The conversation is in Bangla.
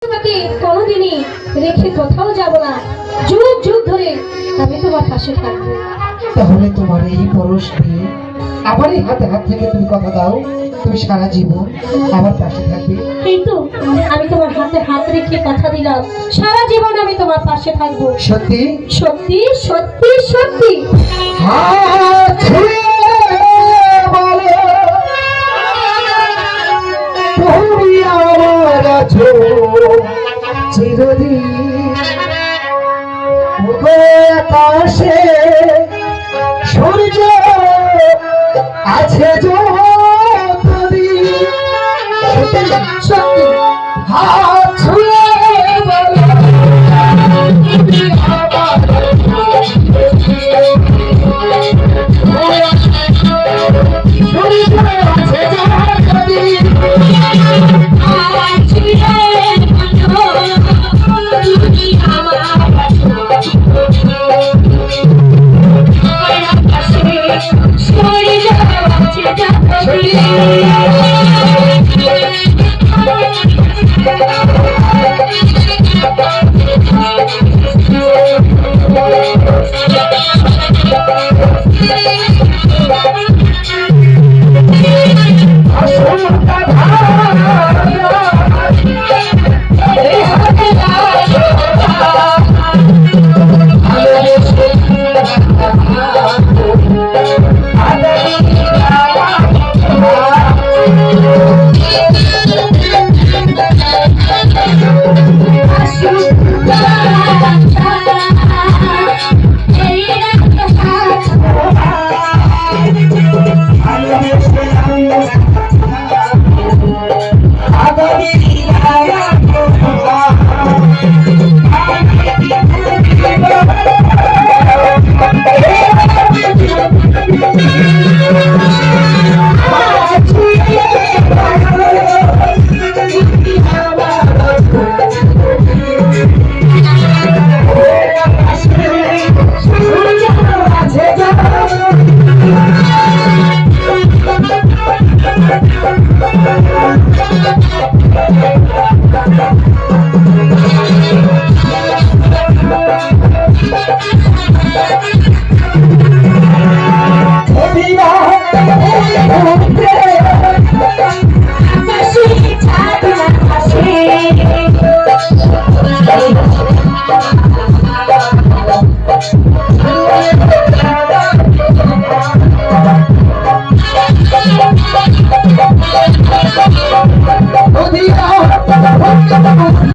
তোমাকে কোনোদিনই রেখে কোথাও যাব না, যুগ যুগ ধরে আমি তোমার পাশে থাকবো। তাহলে তোমার এই পরশ দিয়ে আমার এই হাতে হাত থেকে তুমি কথা দাও, তুমি সারা জীবন আমার পাশে থাকবে। কিন্তু আমি তোমার হাতে হাত রেখে কথা দিলাম, সারা জীবন আমি তোমার পাশে থাকবো। সত্যি সত্যি সত্যি সত্যি। হাত ছুঁয়ে বলো, তুমি আমার আছো চিরদিন। ওগো আকাশে সূর্য আছে যতদিন। সত্যি হাত ছুঁয়ে বলো, তুমি আমার